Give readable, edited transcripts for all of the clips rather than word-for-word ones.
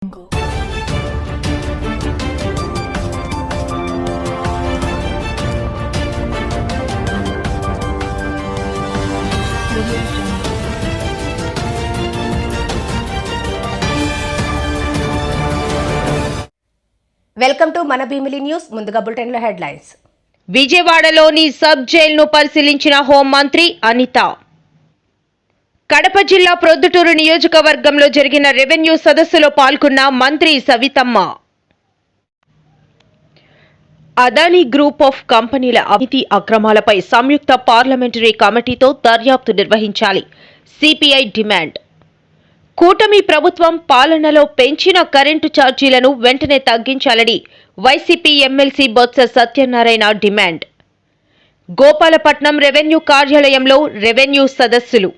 Welcome to మన Bheemili news. ముందుగా bulletin లో హెడ్లైన్స్. విజయవాడలోని సబ్ జైలును పరిశీలించిన హోంమంత్రి అనిత. కడప జిల్లా ప్రొద్దుటూరు నియోజకవర్గంలో జరిగిన రెవెన్యూ సదస్సులో పాల్గొన్న మంత్రి సవితమ్మ. అదానీ గ్రూప్ ఆఫ్ కంపెనీల అవినీతి అక్రమాలపై సంయుక్త పార్లమెంటరీ కమిటీతో దర్యాప్తు నిర్వహించాలి. CPI demand. కూటమి ప్రభుత్వం పాలనలో పెంచిన కరెంటు ఛార్జీలను వెంటనే తగ్గించాలని YCP MLC Botsa Satyanarayana demand. Gopalapatnam revenue కార్యాలయంలో రెవెన్యూ సదస్సులు.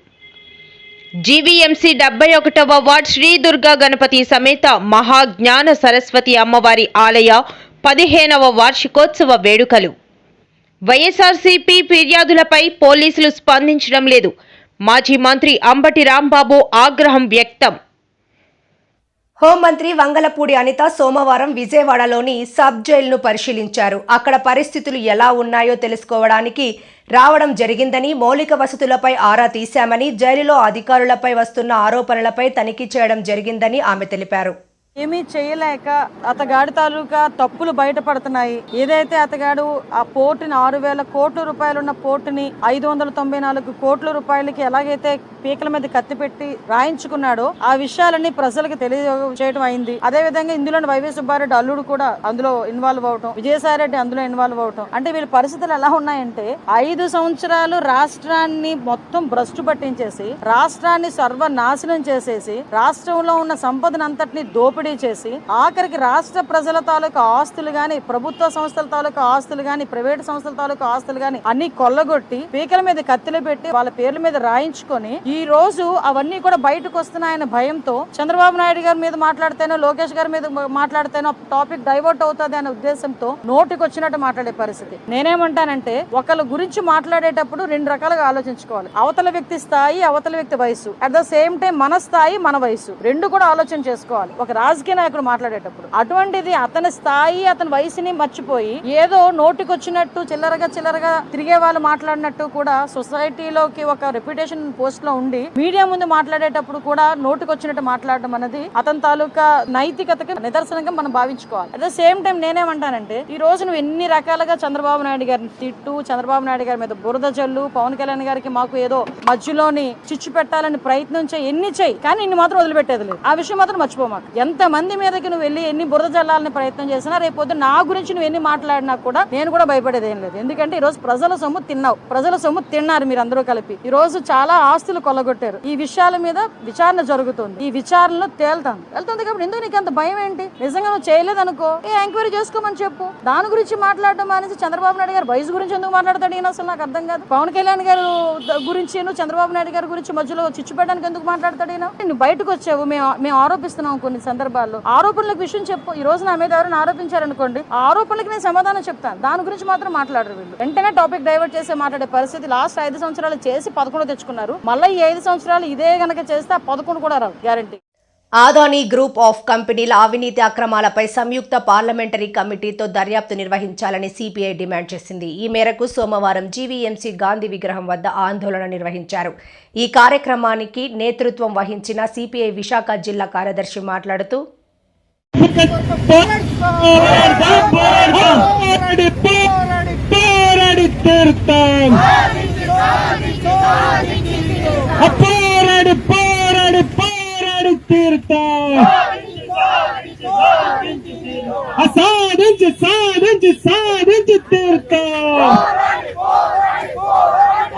జీవీఎంసీ 71వ వార్డ్ శ్రీ దుర్గా గణపతి సమేత మహాజ్ఞాన సరస్వతి అమ్మవారి ఆలయ 15వ వార్షికోత్సవ వేడుకలు. వైఎస్ఆర్సీపీ ఫిర్యాదులపై పోలీసులు స్పందించడం లేదు. మాజీ మంత్రి అంబటి రాంబాబు ఆగ్రహం వ్యక్తం. హోంమంత్రి వంగలపూడి అనిత సోమవారం విజయవాడలోని సబ్ జైలును పరిశీలించారు. అక్కడ పరిస్థితులు ఎలా ఉన్నాయో తెలుసుకోవడానికి రావడం జరిగిందని, మౌలిక వసతులపై ఆరా తీశామని, జైలులో అధికారులపై వస్తున్న ఆరోపణలపై తనిఖీ చేయడం జరిగిందని ఆమె తెలిపారు. ఏమీ చేయలేక అతగాడి తాలూకా తప్పులు బయటపడుతున్నాయి. ఏదైతే అతగాడు ఆ పోర్టుని 6,000 కోట్ల రూపాయలున్న పోర్టుని 594 కోట్ల రూపాయలకి ఎలాగైతే పీకల మీద కత్తి పెట్టి రాయించుకున్నాడో ఆ విషయాలన్నీ ప్రజలకు తెలియజేయడం అయింది. అదే విధంగా ఇందులోని వైవి సుబ్బారెడ్డి అల్లుడు కూడా అందులో ఇన్వాల్వ్ అవటం, విజయసాయిరెడ్డి అందులో ఇన్వాల్వ్ అవటం, అంటే వీళ్ళ పరిస్థితులు ఎలా ఉన్నాయంటే 5 సంవత్సరాలు రాష్ట్రాన్ని మొత్తం భ్రష్టు పట్టించేసి, రాష్ట్రాన్ని సర్వనాశనం చేసేసి, రాష్ట్రంలో ఉన్న సంపదనంతటిని దోపిడీ చేసి, ఆఖరికి రాష్ట్ర ప్రజల తాలూకా ఆస్తులు గాని, ప్రభుత్వ సంస్థల తాలూకా ఆస్తులు గాని, ప్రైవేట్ సంస్థల తాలూకా ఆస్తులు గాని అన్ని కొల్లగొట్టి పీకల మీద కత్తిలు పెట్టి వాళ్ళ పేర్ల మీద రాయించుకొని ఈ రోజు అవన్నీ కూడా బయటకు వస్తున్నాయన్న భయంతో చంద్రబాబు నాయుడు గారి మీద మాట్లాడితేనో, లోకేష్ గారి మీద మాట్లాడితేనో టాపిక్ డైవర్ట్ అవుతుంది అనే ఉద్దేశంతో నోటికి వచ్చినట్టు మాట్లాడే పరిస్థితి. నేనేమంటానంటే ఒకళ్ళ గురించి మాట్లాడేటప్పుడు 2 రకాలుగా ఆలోచించుకోవాలి. అవతల వ్యక్తి స్థాయి, అవతల వ్యక్తి వయసు, అట్ ద సేమ్ టైం మన స్థాయి, మన వయసు రెండు కూడా ఆలోచన చేసుకోవాలి ఒక రాజకీయ నాయకుడు మాట్లాడేటప్పుడు. అటువంటిది అతని స్థాయి, అతని వయసుని మర్చిపోయి ఏదో నోటికొచ్చినట్టు చిల్లరగా తిరిగే వాళ్ళు మాట్లాడినట్టు కూడా సొసైటీలోకి ఒక రెప్యుటేషన్ పోస్ట్ లో ఉండి మీడియా ముందు మాట్లాడేటప్పుడు కూడా నోటికొచ్చినట్టు మాట్లాడడం అనేది అతని తాలూకా నైతికతకి నిదర్శనంగా మనం భావించుకోవాలి. అట్ ద సేమ్ టైం నేనేమంటానంటే ఈ రోజు నువ్వు ఎన్ని రకాలుగా చంద్రబాబు నాయుడు గారిని తిట్టు, చంద్రబాబు నాయుడు గారి మీద బురద జల్లు, పవన్ కళ్యాణ్ గారికి మాకు ఏదో మధ్యలోని చిచ్చు పెట్టాలని ప్రయత్నం చేయి, ఎన్ని చేయి, కానీ ఇన్ని మాత్రం వదిలిపెట్టేది లేదు. ఆ విషయం మాత్రం మర్చిపోమాకు. ఎంత మంది మీదకి నువ్వు వెళ్ళి ఎన్ని బురద జల్లాలని ప్రయత్నం చేసినా రేపొద్దు నా గురించి నువ్వు ఎన్ని మాట్లాడినా కూడా నేను కూడా భయపడేది ఏం లేదు. ఎందుకంటే ఈ రోజు ప్రజల సొమ్ము తిన్నావు, ప్రజల సొమ్ము తిన్నారు మీరు అందరూ కలిపి. ఈ రోజు చాలా ఆస్తులు కొల్లగొట్టారు. ఈ విషయాల మీద విచారణ జరుగుతుంది. ఈ విచారణలో వెళ్తుంది కాబట్టి ఎందుకు నీకు అంత భయం ఏంటి? నిజంగా నువ్వు చేయలేదు అనుకో, ఎంక్వైరీ చేసుకోమని చెప్పు. దాని గురించి మాట్లాడడం అనేసి చంద్రబాబు నాయుడు గారు వయసు గురించి ఎందుకు మాట్లాడతాడు ఈయన అసలు నాకు అర్థం కాదు. పవన్ కళ్యాణ్ గారు గురించి, చంద్రబాబు నాయుడు గారి గురించి మధ్యలో చిచ్చు పెట్టడానికి ఎందుకు మాట్లాడతాడు ఈయన? నువ్వు బయటకు వచ్చావు, మేము ఆరోపిస్తున్నాం కొన్ని సందర్భాల్లో. ఆరోపణలకు విషయం చెప్పు. ఈ రోజు నా మీద ఎవరైనా ఆరోపించారనుకోండి, ఆ ఆరోపణలకు నేను సమాధానం చెప్తాను. దాని గురించి మాత్రం మాట్లాడరు వీళ్ళు. వెంటనే టాపిక్ డైవర్ట్ చేసి మాట్లాడే పరిస్థితి. లాస్ట్ 5 సంవత్సరాలు చేసి 11 తెచ్చుకున్నారు. మళ్ళీ ఈ 5 సంవత్సరాలు ఇదే గనక చేస్తే 11 కూడా రావు గ్యారంటీ. అదానీ గ్రూప్ ఆఫ్ కంపెనీల అవినీతి అక్రమాలపై సంయుక్త పార్లమెంటరీ కమిటీతో దర్యాప్తు నిర్వహించాలని సిపిఐ డిమాండ్ చేసింది. ఈ మేరకు సోమవారం జీవీఎంసీ గాంధీ విగ్రహం వద్ద ఆందోళన నిర్వహించారు. ఈ కార్యక్రమానికి నేతృత్వం వహించిన సిపిఐ విశాఖ జిల్లా కార్యదర్శి మాట్లాడుతూ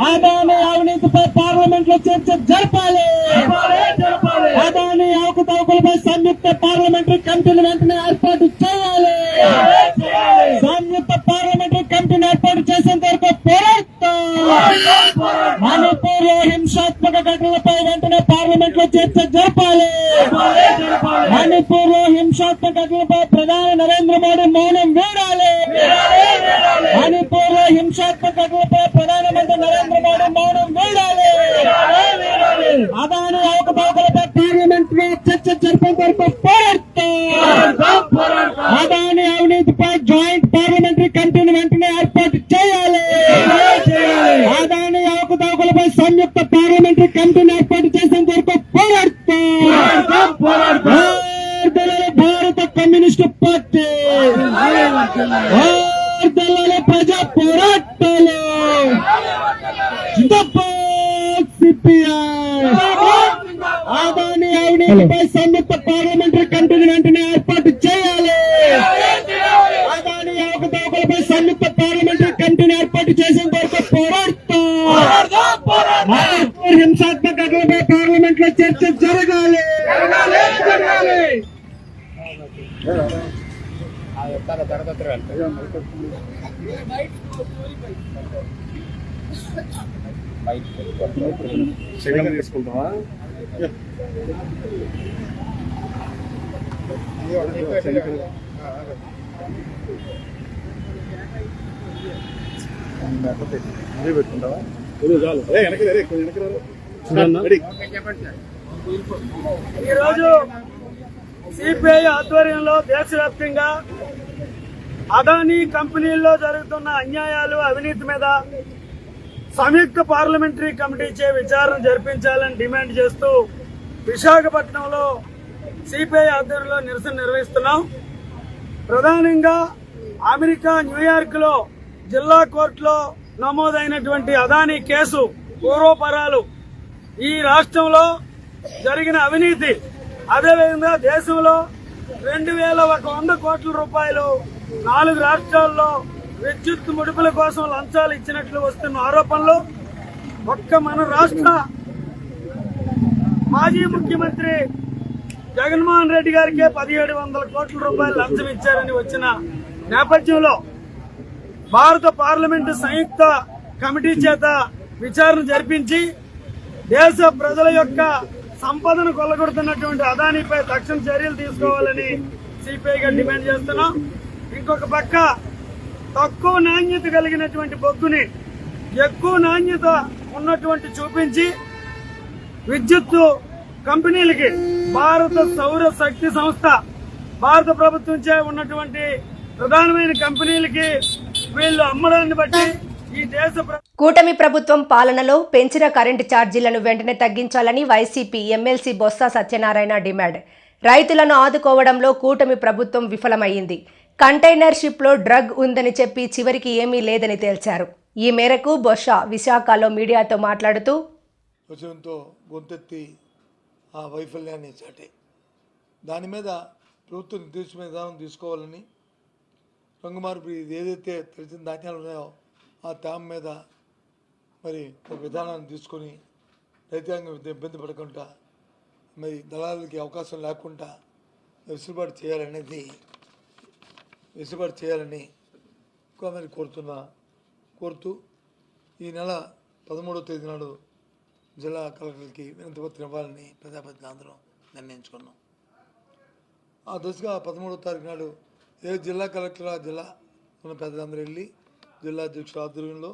అదానీ అవినీతిపై పార్లమెంట్ లో చర్చ జరపాలి. అదానీ అవకతవకలపై సంయుక్త పార్లమెంటరీ కమిటీలు వెంటనే ఏర్పాటు చేయాలి. సంయుక్త పార్లమెంటరీ కమిటీని ఏర్పాటు చేసేంత వరకు పోరాడతాం. మణిపూర్ లో హింసాత్మక ఘటనలపై వెంటనే పార్లమెంట్ లో చర్చ జరపాలి. మణిపూర్ లో హింసాత్మక ఘటనలపై ప్రధాని నరేంద్ర మోడీ మౌనం వీడాలి. మణిపూర్ లో హింసాత్మక ఘటనలపై ప్రధానమంత్రి నరేంద్ర మోడీ మౌనం వీడాలి. అదానీ అవకతవకలపై పార్లమెంట్ లో చర్చ జరిపేంత వరకు పోరాడతాం. అదాని అవినీతిపై జాయింట్ పార్లమెంటరీ కమిటీని వెంటనే ఏర్పాటు చేయాలి. అదాని అవకతవకలపై సంయుక్త పార్లమెంటరీ కమిటీని ఏర్పాటు చేసేంత వరకు పోరాడతాం. భారత కమ్యూనిస్టు పార్టీ ప్రజా పోరాటాలు అదాని అవినీతిపై సంయుక్త పార్లమెంటరీ కమిటీని వెంటనే ఏర్పాటు చేయాలి. అదాని అవకతవకలపై సంయుక్త పార్లమెంటరీ కమిటీని ఏర్పాటు చేసేంత వరకు పోరాడతాం. హింసాత్మక ఘటనలపై పార్లమెంట్ లో చర్చ జరగాలి. తీసుకుంటావా పెట్టుకుంటావా చాలు వెనక్కి ఈరోజు సిపిఐ ఆధ్వర్యంలో దేశవ్యాప్తంగా అదానీ కంపెనీల్లో జరుగుతున్న అన్యాయాలు అవినీతి మీద సంయుక్త పార్లమెంటరీ కమిటీచే విచారణ జరిపించాలని డిమాండ్ చేస్తూ విశాఖపట్నంలో సిపిఐ ఆధ్వర్యంలో నిరసన నిర్వహిస్తున్నాం. ప్రధానంగా అమెరికా న్యూయార్క్ లో జిల్లా కోర్టులో నమోదైనటువంటి అదానీ కేసు పూర్వపరాలు, ఈ రాష్ట్రంలో జరిగిన అవినీతి, అదేవిధంగా దేశంలో 2100 కోట్ల రూపాయలు 4 రాష్ట్రాల్లో విద్యుత్ ముడుపుల కోసం లంచాలు ఇచ్చినట్లు వస్తున్న ఆరోపణలు, ఒక్క మన రాష్ట్ర మాజీ ముఖ్యమంత్రి జగన్మోహన్ రెడ్డి గారికే 1700 కోట్ల రూపాయలు లంచం ఇచ్చారని వచ్చిన నేపథ్యంలో భారత పార్లమెంటు సంయుక్త కమిటీ చేత విచారణ జరిపించి దేశ ప్రజల యొక్క సంపదను కొల్లగొడుతున్నటువంటి అదానీపై తక్షణ చర్యలు తీసుకోవాలని సిపిఐగా డిమాండ్ చేస్తున్నాం. ఇంకొక పక్క తక్కువ నాణ్యత కలిగినటువంటి బొగ్గుని ఎక్కువ నాణ్యత ఉన్నటువంటి చూపించి విద్యుత్ కంపెనీలకి భారత సౌర శక్తి సంస్థ భారత ప్రభుత్వంచే ఉన్నటువంటి ప్రధానమైన కంపెనీలకి వీళ్ళు అమ్మడాన్ని బట్టి ఈ దేశ కూటమి ప్రభుత్వం పాలనలో పెంచిన కరెంటు ఛార్జీలను వెంటనే తగ్గించాలని YCP MLC Botsa Satyanarayana demand. రైతులను ఆదుకోవడంలో కూటమి ప్రభుత్వం విఫలమైంది. కంటైనర్ షిప్లో డ్రగ్ ఉందని చెప్పి చివరికి ఏమీ లేదని తేల్చారు. ఈ మేరకు బొత్స విశాఖలో మీడియాతో మాట్లాడుతూ వచనంతో గొంతెత్తి ఆ వైఫల్యాన్ని చాటే. దాని మీద ప్రభుత్వం నిర్దేశమైన విధానం తీసుకోవాలని, రంగుమార్పు ఏదైతే తెలిసిన ధాన్యాలు ఉన్నాయో ఆ తేమ మీద మరి ఒక విధానాన్ని తీసుకొని రైతాంగం ఇబ్బంది పడకుండా, మరి దళాలకి అవకాశం లేకుండా వెసులుబాటు చేయాలని మరి కోరుతూ ఈ నెల 13వ తేదీ నాడు జిల్లా కలెక్టర్కి వినతి పత్రం ఇవ్వాలని ప్రజాప్రతినిధులు అందరం నిర్ణయించుకున్నాం. ఆ దశగా 13వ తారీఖు నాడు ఏ జిల్లా కలెక్టర్ ఆ జిల్లా ఉన్న పెద్దలందరూ వెళ్ళి జిల్లా అధ్యక్షుల ఆధ్వర్యంలో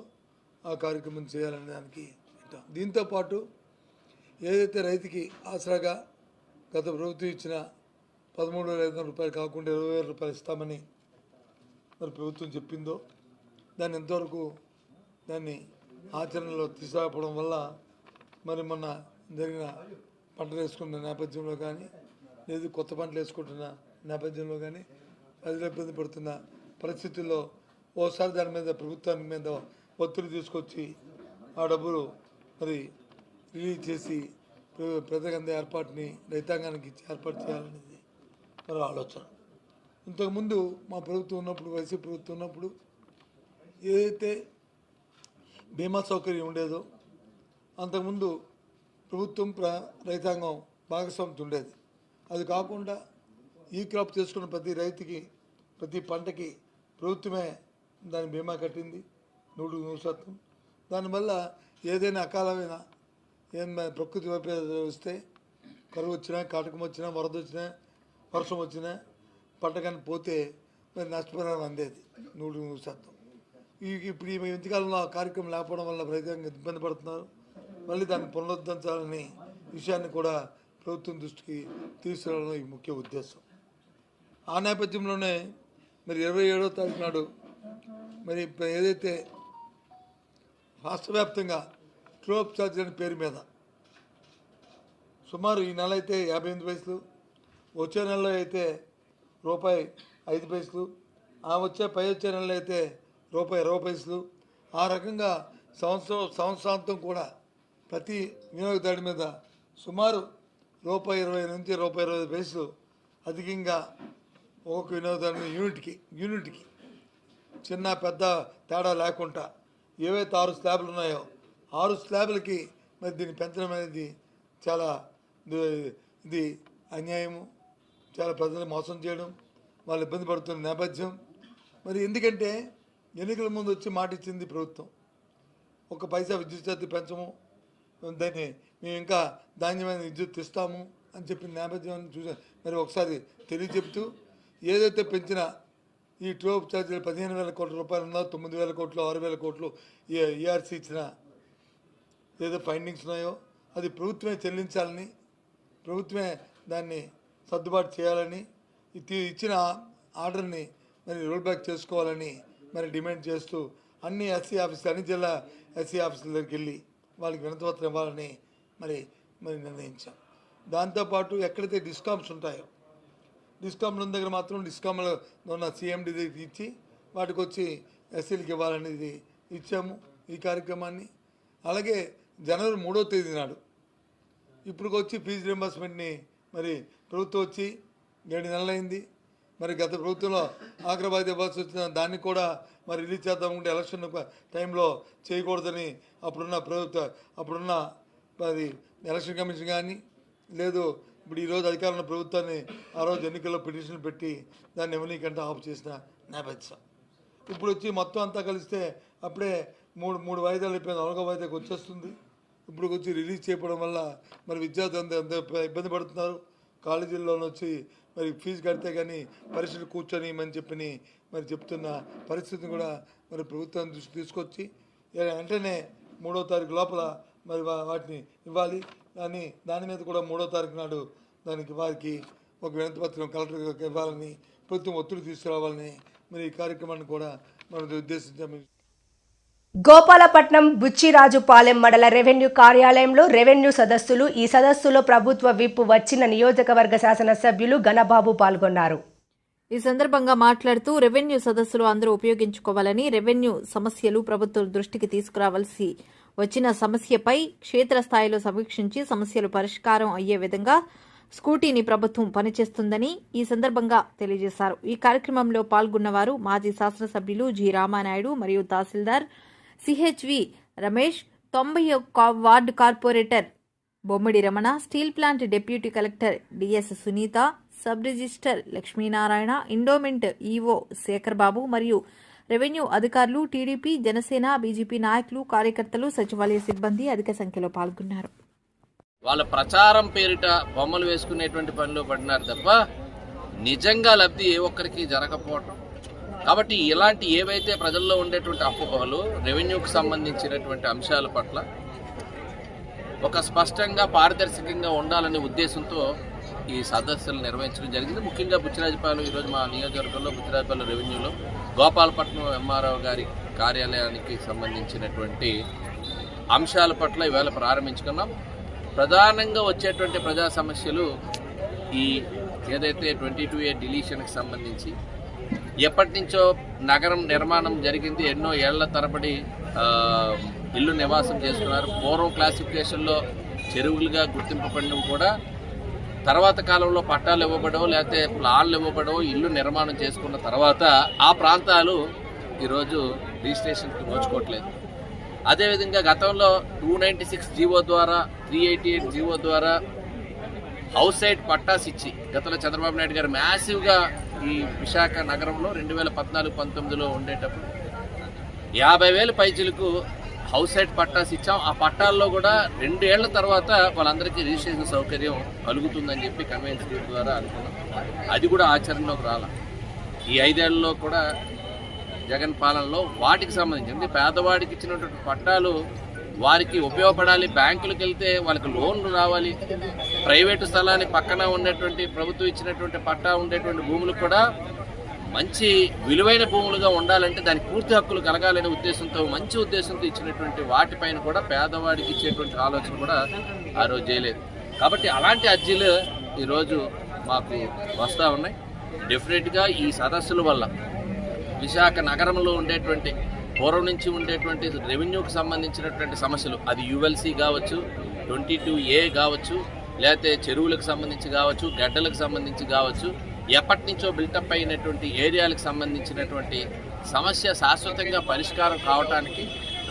ఆ కార్యక్రమం చేయాలనే దానికి పెట్టాం. దీంతోపాటు ఏదైతే రైతుకి ఆసరాగా గత ప్రభుత్వం ఇచ్చిన 13,500 రూపాయలు కాకుండా 20,000 రూపాయలు ఇస్తామని మరి ప్రభుత్వం చెప్పిందో దాన్ని ఎంతవరకు దాన్ని ఆచరణలో తీసుకురావడం వల్ల మరి మొన్న జరిగిన పంటలు వేసుకున్న నేపథ్యంలో కానీ, లేదు కొత్త పంటలు వేసుకుంటున్న నేపథ్యంలో కానీ ప్రజలు ఇబ్బంది పడుతున్న పరిస్థితుల్లో ఓసారి దాని మీద ప్రభుత్వానికి మీద ఒత్తిడి తీసుకొచ్చి ఆ డబ్బులు మరి రిలీజ్ చేసి ప్రజలందరి ఏర్పాటుని రైతాంగానికి ఇచ్చి ఏర్పాటు చేయాలనేది మరి ఆలోచన. ఇంతకుముందు మా ప్రభుత్వం ఉన్నప్పుడు, వైసీపీ ప్రభుత్వం ఉన్నప్పుడు ఏదైతే బీమా సౌకర్యం ఉండేదో అంతకుముందు ప్రభుత్వం రైతాంగం భాగస్వామ్యం ఉండేది. అది కాకుండా ఈ క్రాప్ చేసుకున్న ప్రతి రైతుకి ప్రతి పంటకి ప్రభుత్వమే దాని బీమా కట్టింది 100%. దానివల్ల ఏదైనా అకాలమైన ప్రకృతి వైపరీత్యాలు వస్తే, కరువు వచ్చినా, కాటకం వచ్చినా, వరద వచ్చినా, వర్షం వచ్చినా పంట కానీ పోతే మరి నష్టపరిహారం అందేది 100%. ఇప్పుడు ఈ మధ్యకాలంలో ఆ కార్యక్రమం లేకపోవడం వల్ల రైతాంగం ఇబ్బంది పడుతున్నారు. మళ్ళీ దాన్ని పునరుద్ధరించాలనే విషయాన్ని కూడా ప్రభుత్వం దృష్టికి తీసుకురావడం ఈ ముఖ్య ఉద్దేశం. ఆ నేపథ్యంలోనే మరి 27వ తారీఖు నాడు మరి ఏదైతే రాష్ట్ర వ్యాప్తంగా ట్రూ అప్ ఛార్జ్ అనే పేరు మీద సుమారు ఈ నెల అయితే 58 పైసలు, వచ్చే నెలలో అయితే ₹5 ఆ పై వచ్చే నెలలో అయితే ₹20. ఆ రకంగా సంవత్సరాంతం కూడా ప్రతి వినియోగదారుడి మీద సుమారు ₹20 నుంచి ₹25 అధికంగా ఒక్కొక్క వినియోగదారుని యూనిట్కి చిన్న పెద్ద తేడా లేకుండా ఏవైతే 6 స్లాబ్లు ఉన్నాయో 6 స్లాబ్లకి మరి దీన్ని పెంచడం అనేది చాలా ఇది అన్యాయము, చాలా ప్రజలు మోసం చేయడం, వాళ్ళు ఇబ్బంది పడుతున్న నేపథ్యం. మరి ఎందుకంటే ఎన్నికల ముందు వచ్చి మాట ఇచ్చింది ప్రభుత్వం, 1 పైసా విద్యుత్ ఛార్జీ పెంచము, దాన్ని మేము ఇంకా ధాన్యమైన విద్యుత్ ఇస్తాము అని చెప్పిన నేపథ్యాన్ని చూసా. మరి ఒకసారి తెలియచెప్తూ ఏదైతే పెంచిన ఈ ట్రూ అప్ ఛార్జీలు 15,000 కోట్ల రూపాయలు ఉందో, 9,000 కోట్లు, 6,000 కోట్లు ERC ఇచ్చిన ఏదో ఫైండింగ్స్ ఉన్నాయో అది ప్రభుత్వమే చెల్లించాలని, ప్రభుత్వమే దాన్ని సర్దుబాటు చేయాలని, ఇచ్చిన ఆర్డర్ని మరి రోల్ బ్యాక్ చేసుకోవాలని మరి డిమాండ్ చేస్తూ అన్ని ఎస్సీ ఆఫీసులు, అన్ని జిల్లా ఎస్సీ ఆఫీసుల దగ్గరికి వెళ్ళి వాళ్ళకి వినతిపత్రం ఇవ్వాలని మరి నిర్ణయించాం. దాంతోపాటు ఎక్కడైతే డిస్కామ్స్ ఉంటాయో డిస్కామ్ల దగ్గర మాత్రం డిస్కామ్లో ఉన్న CMD దగ్గరికి ఇచ్చి వాటికి వచ్చి ఎస్సీలకు ఇవ్వాలనేది ఇచ్చాము ఈ కార్యక్రమాన్ని. అలాగే జనవరి 3వ తేదీ నాడు ఇప్పుడు వచ్చి ఫీజు రింబర్స్మెంట్ని మరి ప్రభుత్వం వచ్చి 7 నెలలైంది. మరి గత ప్రభుత్వంలో ఆగ్రబాద్ ఇవ్వాల్సి వచ్చిన దాన్ని కూడా మరి రిలీజ్ చేద్దామంటే ఎలక్షన్ టైంలో చేయకూడదని అప్పుడున్న మరి ఎలక్షన్ కమిషన్ కానీ లేదు ఇప్పుడు ఈరోజు అధికారంలో ప్రభుత్వాన్ని ఆ రోజు ఎన్నికల్లో పిటిషన్ పెట్టి దాన్ని ఇవ్వనీకంటే ఆఫ్ చేసిన నేపథ్యం. ఇప్పుడు వచ్చి మొత్తం అంతా కలిస్తే అప్పుడే మూడు వాయిదాలు అయిపోయింది, 4వ వాయిదాకి వచ్చేస్తుంది. ఇప్పుడు వచ్చి రిలీజ్ చేయడం వల్ల మరి విద్యార్థులు అంత ఇబ్బంది పడుతున్నారు. కాలేజీల్లోనే వచ్చి మరి ఫీజు కడితే కానీ పరీక్షలు కూర్చొని చెప్పని మరి చెప్తున్న పరిస్థితిని కూడా మరి ప్రభుత్వం దృష్టి తీసుకొచ్చి వెంటనే 3వ తారీఖు లోపల మరి వాటిని ఇవ్వాలి. దాని మీద కూడా 3వ తారీఖు నాడు దానికి వారికి ఒక వినతిపత్రం కలెక్టర్కి ఇవ్వాలని, ప్రభుత్వం ఒత్తిడి తీసుకురావాలని మరి ఈ కార్యక్రమాన్ని కూడా మనం ఉద్దేశించాము. గోపాలపట్నం బుచ్చిరాజుపాలెం మండల రెవెన్యూ కార్యాలయంలో రెవెన్యూ సదస్సులు. ఈ సదస్సులో ప్రభుత్వ విప్ వచ్చిన నియోజకవర్గ శాసనసభ్యులు గణబాబు పాల్గొన్నారు. ఈ సందర్భంగా మాట్లాడుతూ రెవెన్యూ సదస్సులు అందరూ ఉపయోగించుకోవాలని, రెవెన్యూ సమస్యలు ప్రభుత్వం దృష్టికి తీసుకురావాల్సి వచ్చిన సమస్యపై క్షేత్రస్థాయిలో సమీక్షించి సమస్యలు పరిష్కారం అయ్యే విధంగా స్కూటీని ప్రభుత్వం పనిచేస్తుందని ఈ సందర్భంగా తెలియజేశారు. ఈ కార్యక్రమంలో పాల్గొన్నవారు మాజీ శాసనసభ్యులు జి రామానాయుడు మరియు తహసీల్దార్ సిహెచ్వి రమేష్, 90వ ward corporator Bommidi Ramana, steel plant deputy collector DS Sunitha, sub register Lakshminarayana, endowment EO Sekhar Babu మరియు రెవెన్యూ అధికారులు, టీడీపీ, జనసేన, బీజేపీ నాయకులు, కార్యకర్తలు, సచివాలయ సిబ్బంది అధిక సంఖ్యలో పాల్గొన్నారు. వాళ్ళ ప్రచారం పేరిట బొమ్మలు వేసుకునేటువంటి పనిలో పడినారు తప్ప నిజంగా లబ్ధి ఏ ఒక్కరికి జరగకపోవటం. కాబట్టి ఇలాంటి ఏవైతే ప్రజల్లో ఉండేటువంటి అపోహలు, రెవెన్యూకి సంబంధించినటువంటి అంశాల పట్ల ఒక స్పష్టంగా పారదర్శకంగా ఉండాలనే ఉద్దేశంతో ఈ సదస్సులు నిర్వహించడం జరిగింది. ముఖ్యంగా బుచ్చిరాజుపాలెం, ఈరోజు మా నియోజకవర్గంలో బుచ్చిరాజుపాలెం రెవెన్యూలో గోపాలపట్నం MRO గారి కార్యాలయానికి సంబంధించినటువంటి అంశాల పట్ల ఇవాళ ప్రారంభించుకున్నాం. ప్రధానంగా వచ్చేటువంటి ప్రజా సమస్యలు ఈ ఏదైతే 22A డిలీషన్కి సంబంధించి ఎప్పటి నుంచో నగరం నిర్మాణం జరిగింది, ఎన్నో ఏళ్ల తరబడి ఇల్లు నివాసం చేసుకున్నారు. పూర్వం క్లాసిఫికేషన్లో చెరువులుగా గుర్తింపబడడం కూడా తర్వాత కాలంలో పట్టాలు ఇవ్వబడవు, లేకపోతే ప్లాన్లు ఇవ్వబడవు, ఇల్లు నిర్మాణం చేసుకున్న తర్వాత ఆ ప్రాంతాలు ఈరోజు రిజిస్ట్రేషన్కి నోచుకోవట్లేదు. అదేవిధంగా గతంలో 296 జీవో ద్వారా, 388 జీవో ద్వారా హౌస్ సైట్ పట్టాస్ ఇచ్చి గతంలో చంద్రబాబు నాయుడు గారు మ్యాసివ్గా ఈ విశాఖ నగరంలో 2014-19లో ఉండేటప్పుడు 50,000 పైచీలకు హౌస్ సైట్ పట్టాస్ ఇచ్చాం. ఆ పట్టాల్లో కూడా 2 ఏళ్ల తర్వాత వాళ్ళందరికీ రిజిస్ట్రేషన్ సౌకర్యం కలుగుతుందని చెప్పి కన్వెన్స్ ద్వారా అనుకున్నాం. అది కూడా ఆచరణలోకి రాల. ఈ 5 ఏళ్లలో కూడా జగన్ పాలనలో వాటికి సంబంధించి అంటే పేదవాడికి ఇచ్చినటువంటి పట్టాలు వారికి ఉపయోగపడాలి, బ్యాంకులకు వెళ్తే వాళ్ళకి లోన్లు రావాలి, ప్రైవేటు స్థలానికి పక్కన ఉన్నటువంటి ప్రభుత్వం ఇచ్చినటువంటి పట్టా ఉండేటువంటి భూములు కూడా మంచి విలువైన భూములుగా ఉండాలంటే దానికి పూర్తి హక్కులు కలగాలనే ఉద్దేశంతో మంచి ఉద్దేశంతో ఇచ్చినటువంటి వాటిపైన కూడా పేదవాడికి ఇచ్చేటువంటి ఆలోచన కూడా ఆ రోజు చేయలేదు. కాబట్టి అలాంటి అర్జీలు ఈరోజు మాకు వస్తూ ఉన్నాయి. డెఫినెట్గా ఈ సదస్సుల వల్ల విశాఖ నగరంలో ఉండేటువంటి పూర్వం నుంచి ఉండేటువంటి రెవెన్యూకి సంబంధించినటువంటి సమస్యలు, అది యుఎల్సి కావచ్చు, 22A కావచ్చు, లేకపోతే చెరువులకు సంబంధించి కావచ్చు, గడ్డలకు సంబంధించి కావచ్చు, ఎప్పటి నుంచో బిల్టప్ అయినటువంటి ఏరియాలకు సంబంధించినటువంటి సమస్య శాశ్వతంగా పరిష్కారం కావడానికి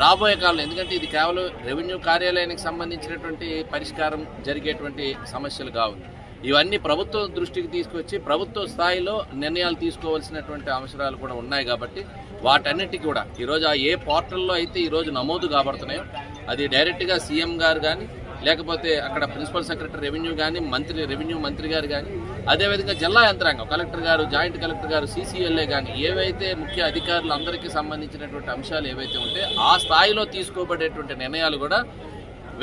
రాబోయే కాలంలో, ఎందుకంటే ఇది కేవలం రెవెన్యూ కార్యాలయానికి సంబంధించినటువంటి పరిష్కారం జరిగేటువంటి సమస్యలు కావు. ఇవన్నీ ప్రభుత్వం దృష్టికి తీసుకొచ్చి ప్రభుత్వ స్థాయిలో నిర్ణయాలు తీసుకోవాల్సినటువంటి అవసరాలు కూడా ఉన్నాయి. కాబట్టి వాటన్నిటికీ కూడా ఈరోజు ఏ పోర్టల్లో అయితే ఈరోజు నమోదు కాబడుతున్నాయో అది డైరెక్ట్గా సీఎం గారు కానీ, లేకపోతే అక్కడ ప్రిన్సిపల్ సెక్రటరీ రెవెన్యూ కానీ, రెవెన్యూ మంత్రి గారు కానీ, అదేవిధంగా జిల్లా యంత్రాంగం, కలెక్టర్ గారు, జాయింట్ కలెక్టర్ గారు, CCLA కానీ, ఏవైతే ముఖ్య అధికారులు అందరికీ సంబంధించినటువంటి అంశాలు ఏవైతే ఉంటే ఆ స్థాయిలో తీసుకోబడేటువంటి నిర్ణయాలు కూడా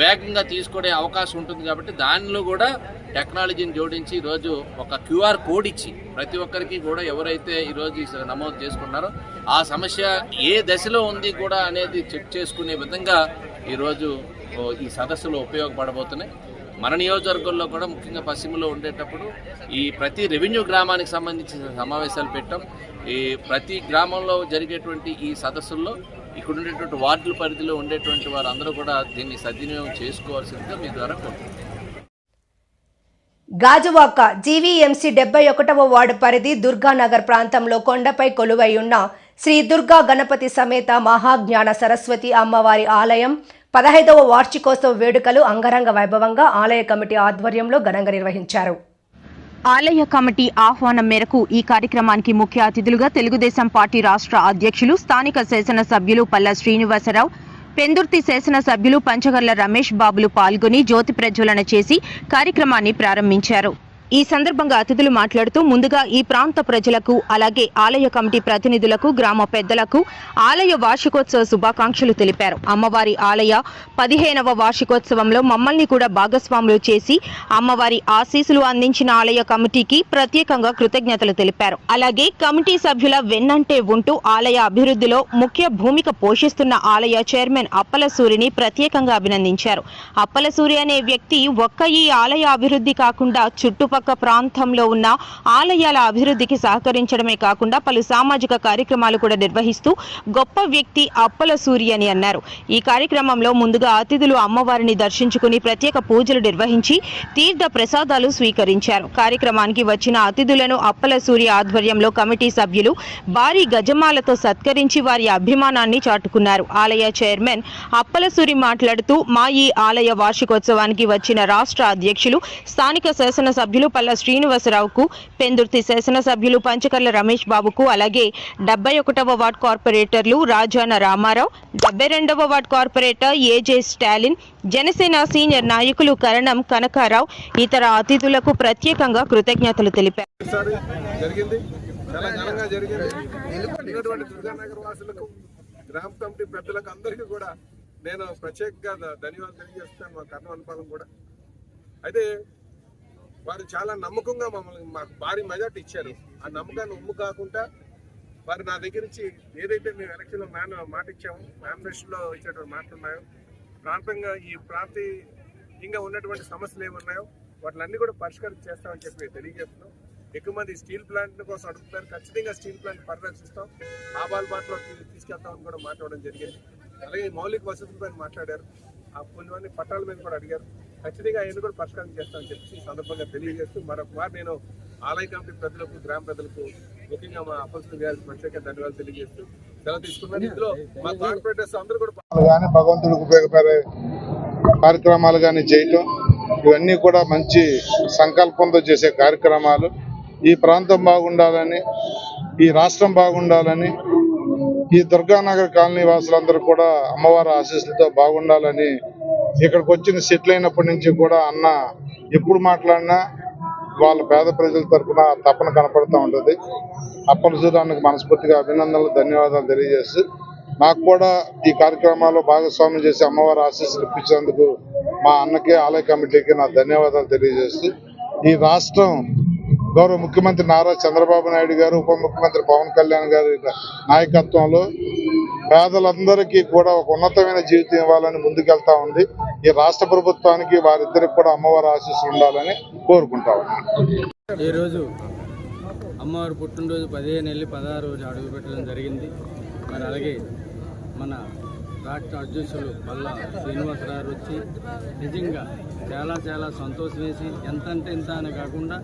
వేగంగా తీసుకునే అవకాశం ఉంటుంది. కాబట్టి దానిలో కూడా టెక్నాలజీని జోడించి ఈరోజు ఒక QR కోడ్ ఇచ్చి ప్రతి ఒక్కరికి కూడా ఎవరైతే ఈరోజు నమోదు చేసుకున్నారో ఆ సమస్య ఏ దశలో ఉంది కూడా అనేది చెక్ చేసుకునే విధంగా ఈరోజు ఈ సదస్సులు ఉపయోగపడబోతున్నాయి. మన నియోజకవర్గంలో కూడా ముఖ్యంగా పశ్చిమలో ఉండేటప్పుడు ఈ ప్రతి రెవెన్యూ గ్రామానికి సంబంధించిన సమావేశాలు పెట్టాం. ఈ ప్రతి గ్రామంలో జరిగేటువంటి ఈ సదస్సుల్లో ఇక్కడ ఉండేటువంటి వార్డుల పరిధిలో ఉండేటువంటి వారందరూ కూడా దీన్ని సద్వినియోగం చేసుకోవాల్సిందిగా మీ ద్వారా కోరుతున్నాను. గాజువాక జీవీఎంసీ 71వ వార్డు పరిధి దుర్గానగర్ ప్రాంతంలో కొండపై కొలువై ఉన్న శ్రీ దుర్గా గణపతి సమేత మహాజ్ఞాన సరస్వతి అమ్మవారి ఆలయం 15వ వార్షికోత్సవ వేడుకలు అంగరంగ వైభవంగా ఆలయ కమిటీ ఆధ్వర్యంలో ఘనంగా నిర్వహించారు. ఆలయ కమిటీ ఆహ్వానం మేరకు ఈ కార్యక్రమానికి ముఖ్య అతిథులుగా తెలుగుదేశం పార్టీ రాష్ట్ర అధ్యక్షులు, స్థానిక శాసనసభ్యులు పల్లా శ్రీనివాసరావు, పెందుర్తి శాసనసభ్యులు పంచగర్ల రమేష్ బాబులు పాల్గొని జ్యోతి ప్రజ్వలన చేసి కార్యక్రమాన్ని ప్రారంభించారు. ఈ సందర్భంగా అతిథులు మాట్లాడుతూ ముందుగా ఈ ప్రాంత ప్రజలకు, అలాగే ఆలయ కమిటీ ప్రతినిధులకు, గ్రామ పెద్దలకు ఆలయ వార్షికోత్సవ శుభాకాంక్షలు తెలిపారు. అమ్మవారి ఆలయ 15వ వార్షికోత్సవంలో మమ్మల్ని కూడా భాగస్వాములు చేసి అమ్మవారి ఆశీస్సులు అందించిన ఆలయ కమిటీకి ప్రత్యేకంగా కృతజ్ఞతలు తెలిపారు. అలాగే కమిటీ సభ్యుల వెన్నంటే ఉంటూ ఆలయ అభివృద్ధిలో ముఖ్య భూమిక పోషిస్తున్న ఆలయ చైర్మన్ అప్పలసూరిని ప్రత్యేకంగా అభినందించారు. అప్పలసూరి అనే వ్యక్తి ఒక్క ఈ ఆలయ అభివృద్ధి కాకుండా చుట్టుపక్కల ప్రాంతంలో ఉన్న ఆలయాల అభివృద్ధికి సహకరించడమే కాకుండా పలు సామాజిక కార్యక్రమాలు కూడా నిర్వహిస్తూ గొప్ప వ్యక్తి అప్పలసూరి అని అన్నారు. ఈ కార్యక్రమంలో ముందుగా అతిథులు అమ్మవారిని దర్శించుకుని ప్రత్యేక పూజలు నిర్వహించి తీర్థ ప్రసాదాలు స్వీకరించారు. కార్యక్రమానికి వచ్చిన అతిథులను అప్పలసూరి ఆధ్వర్యంలో కమిటీ సభ్యులు భారీ గజమాలతో సత్కరించి వారి అభిమానాన్ని చాటుకున్నారు. ఆలయ చైర్మన్ అప్పలసూరి మాట్లాడుతూ మా ఈ ఆలయ వార్షికోత్సవానికి వచ్చిన రాష్ట్ర అధ్యక్షులు, స్థానిక శాసనసభ్యులు పల్లా శ్రీనివాసరావుకు, పెందుర్తి శాసనసభ్యులు పంచకర్ల రమేష్ బాబుకు, అలాగే 71వ వార్డు కార్పొరేటర్లు రాజాన రామారావు, 72వ ward corporator AJ Stalin, Janasena senior నాయకులు కరణం కనకారావు, ఇతర అతిథులకు ప్రత్యేకంగా కృతజ్ఞతలు తెలిపారు. గ్రామ కమిటీ పెద్దలకు అందరికీ కూడా నేను ప్రత్యేకంగా ధన్యవాదాలు తెలియజేస్తాను. మా కర్ణవనపాలెం కూడా అయితే వారు చాలా నమ్మకంగా మాకు భారీ మెజార్టీ ఇచ్చారు. ఆ నమ్మకాన్ని ఉమ్ము కాకుండా వారు నా దగ్గర నుంచి ఏదైతే మేము ఎలక్షన్లో మాట ఇచ్చామో, మేనిఫెస్టోలో ఇచ్చేటువంటి మాటలు ఉన్నాయో, ఈ ప్రాంతీయంగా ఉన్నటువంటి సమస్యలు ఏమున్నాయో వాటిలన్నీ కూడా పరిష్కారం చేస్తామని చెప్పి తెలియజేస్తున్నాం. ఎక్కువ మంది స్టీల్ ప్లాంట్ కోసం అడుగుతారు. ఖచ్చితంగా స్టీల్ ప్లాంట్ పరిరక్షిస్తాం, ఆబాల్ బాటలో తీసుకెళ్తామని కూడా మాట్లాడడం జరిగింది. అలాగే మౌలిక వసతులపైన మాట్లాడారు. ఆ కొన్ని పట్టాల మీద కూడా అడిగారు. ఖచ్చితంగా ఆయన కూడా పరిష్కారం చేస్తామని చెప్పి ఈ సందర్భంగా తెలియజేస్తూ మరొకసారి నేను ఆలయ కమిటీ ప్రజలకు, గ్రామ ప్రజలకు, ముఖ్యంగా మా అప్పలసూరి గారికి ప్రత్యేక ధన్యవాదాలు తెలియజేస్తూ సెలవు తీసుకున్నాను. ఇందులో మా కార్పొరేటర్స్ అందరూ కూడా కానీ భగవంతుడికి ఉపయోగపడే కార్యక్రమాలు కానీ చేయటం, ఇవన్నీ కూడా మంచి సంకల్పంతో చేసే కార్యక్రమాలు. ఈ ప్రాంతం బాగుండాలని, ఈ రాష్ట్రం బాగుండాలని, ఈ దుర్గానగర్ కాలనీ వాసులందరూ కూడా అమ్మవారి ఆశీస్సులతో బాగుండాలని ఇక్కడికి వచ్చిన సెటిల్ అయినప్పటి నుంచి కూడా అన్న ఎప్పుడు మాట్లాడినా వాళ్ళ పేద ప్రజల తరఫున తపన కనపడుతూ ఉంటుంది. అప్పలసూరి అన్నకు మనస్ఫూర్తిగా అభినందనలు, ధన్యవాదాలు తెలియజేస్తూ నాకు కూడా ఈ కార్యక్రమాల్లో భాగస్వామ్యం చేసి అమ్మవారి ఆశీస్సులు ఇప్పించేందుకు మా అన్నకి ఆలయ కమిటీకి నా ధన్యవాదాలు తెలియజేస్తూ ఈ రాష్ట్రం గౌరవ ముఖ్యమంత్రి నారా చంద్రబాబు నాయుడు గారు, ఉప ముఖ్యమంత్రి పవన్ కళ్యాణ్ గారి నాయకత్వంలో పేదలందరికీ కూడా ఒక ఉన్నతమైన జీవితం ఇవ్వాలని ముందుకెళ్తా ఉంది. ఈ రాష్ట్ర ప్రభుత్వానికి వారిద్దరికి కూడా అమ్మవారి ఆశీస్సులు ఉండాలని కోరుకుంటా ఉన్నాను. ఈరోజు అమ్మవారి పుట్టినరోజు 15/16 రోజు అడుగు పెట్టడం జరిగింది. మరి అలాగే మన రాష్ట్ర అధ్యక్షులు పల్లా శ్రీనివాసరావు వచ్చి నిజంగా చాలా సంతోషం వేసి ఎంతంటే ఇంత అని కాకుండా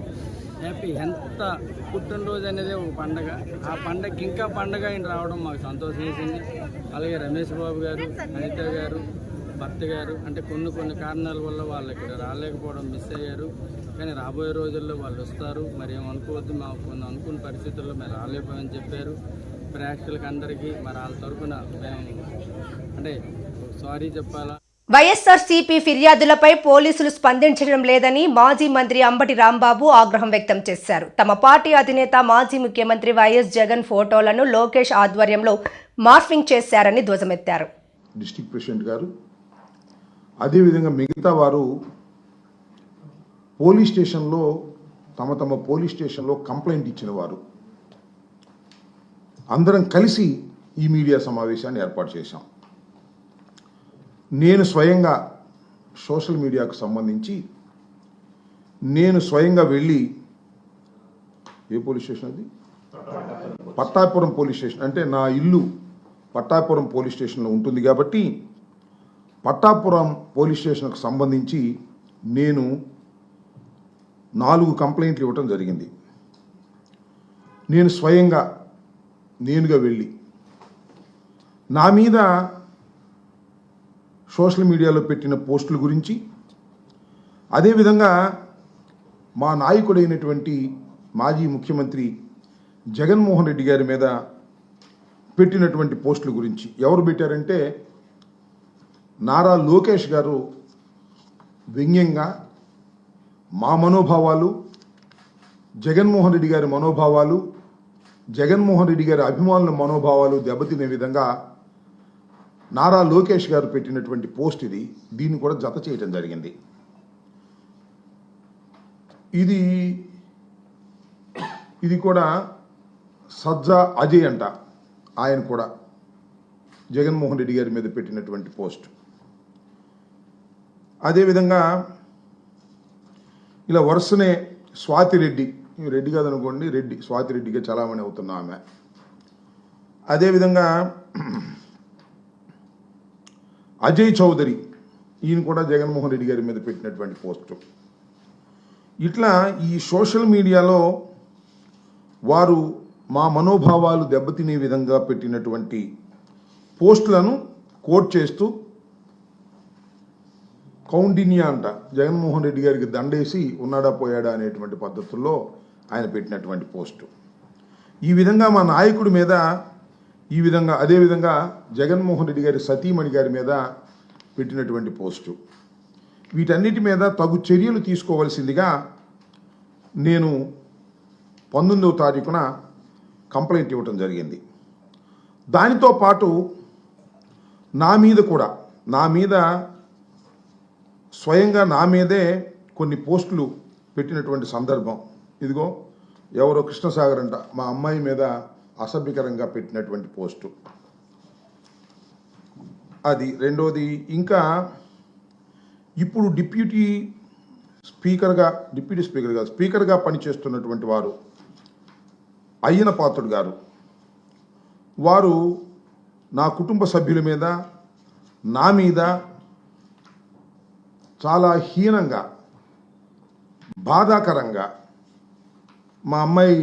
హ్యాపీ, ఎంత పుట్టినరోజు అనేది ఒక పండగ, ఆ పండగకి ఇంకా పండగ ఆయన రావడం మాకు సంతోషం వేసింది. అలాగే రమేష్ బాబు గారు, అనిత గారు, భర్త గారు అంటే కొన్ని కారణాల వల్ల వాళ్ళు ఇక్కడ రాలేకపోవడం మిస్ అయ్యారు. కానీ రాబోయే రోజుల్లో వాళ్ళు వస్తారు, మరి ఏమనుకోవద్దు, మాకు కొన్ని అనుకున్న పరిస్థితుల్లో మేము రాలేకపోయామని చెప్పారు. ప్రేక్షకులకి అందరికీ మరి వాళ్ళ తరఫున మేము అంటే సారీ చెప్పాలా. వైఎస్ఆర్సీపీ ఫిర్యాదులపై పోలీసులు స్పందించడం లేదని మాజీ మంత్రి అంబటి రాంబాబు ఆగ్రహం వ్యక్తం చేశారు. తమ పార్టీ అధినేత మాజీ ముఖ్యమంత్రి వైఎస్ జగన్ ఫోటోలను లోకేష్ ఆధ్వర్యంలో మార్ఫింగ్ చేశారని ధ్వజమెత్తారు. డిస్ట్రిక్ట్ ప్రెసిడెంట్ గారు అదేవిధంగా మిగతా వారు పోలీస్ స్టేషన్లో తమ పోలీస్ స్టేషన్లో కంప్లైంట్ ఇచ్చిన వారు అందరం కలిసి ఈ మీడియా సమావేశాన్ని ఏర్పాటు చేశాం. నేను స్వయంగా సోషల్ మీడియాకు సంబంధించి నేను స్వయంగా వెళ్ళి ఏ పోలీస్ స్టేషన్ అది పట్టాపురం పోలీస్ స్టేషన్, అంటే నా ఇల్లు పట్టాపురం పోలీస్ స్టేషన్లో ఉంటుంది కాబట్టి పట్టాపురం పోలీస్ స్టేషన్కు సంబంధించి నేను 4 కంప్లైంట్లు ఇవ్వటం జరిగింది. నేను స్వయంగా నేనుగా వెళ్ళి నా మీద సోషల్ మీడియాలో పెట్టిన పోస్టుల గురించి, అదేవిధంగా మా నాయకుడైనటువంటి మాజీ ముఖ్యమంత్రి జగన్మోహన్ రెడ్డి గారి మీద పెట్టినటువంటి పోస్టుల గురించి. ఎవరు పెట్టారంటే నారా లోకేష్ గారు వ్యంగ్యంగా మా మనోభావాలు, జగన్మోహన్ రెడ్డి గారి మనోభావాలు, జగన్మోహన్ రెడ్డి గారి అభిమానుల మనోభావాలు దెబ్బతినే విధంగా నారా లోకేష్ గారు పెట్టినటువంటి పోస్ట్ ఇది. దీన్ని కూడా జత చేయడం జరిగింది. ఇది కూడా సజ్జా అజయ్ అంట, ఆయన కూడా జగన్మోహన్ రెడ్డి గారి మీద పెట్టినటువంటి పోస్ట్. అదేవిధంగా ఇలా వరుసనే స్వాతిరెడ్డి, రెడ్డి కాదనుకోండి, రెడ్డి స్వాతిరెడ్డిగా చలామణి అవుతున్న ఆమె. అదేవిధంగా అజయ్ చౌదరి, ఈయన కూడా జగన్మోహన్ రెడ్డి గారి మీద పెట్టినటువంటి పోస్టు. ఇట్లా ఈ సోషల్ మీడియాలో వారు మా మనోభావాలు దెబ్బతినే విధంగా పెట్టినటువంటి పోస్టులను కోట్ చేస్తూ కౌండిన్యా అంట, జగన్మోహన్ రెడ్డి గారికి దండేసి ఉన్నాడా పోయాడా అనేటువంటి పద్ధతుల్లో ఆయన పెట్టినటువంటి పోస్టు. ఈ విధంగా మా నాయకుడి మీద ఈ విధంగా, అదేవిధంగా జగన్మోహన్ రెడ్డి గారి సతీమణి గారి మీద పెట్టినటువంటి పోస్టు. వీటన్నిటి మీద తగు చర్యలు తీసుకోవలసిందిగా నేను 19వ తారీఖున కంప్లైంట్ ఇవ్వటం జరిగింది. దానితో పాటు నా మీద స్వయంగా నా మీదే కొన్ని పోస్టులు పెట్టినటువంటి సందర్భం. ఇదిగో ఎవరో కృష్ణసాగర్ అంట, మా అమ్మాయి మీద అసభ్యకరంగా పెట్టినటువంటి పోస్టు అది. రెండోది, ఇంకా ఇప్పుడు డిప్యూటీ స్పీకర్గా పనిచేస్తున్నటువంటి వారు అయ్యన పాత్రుడు గారు, వారు నా కుటుంబ సభ్యుల మీద, నా మీద చాలా హీనంగా, బాధాకరంగా, మా అమ్మాయి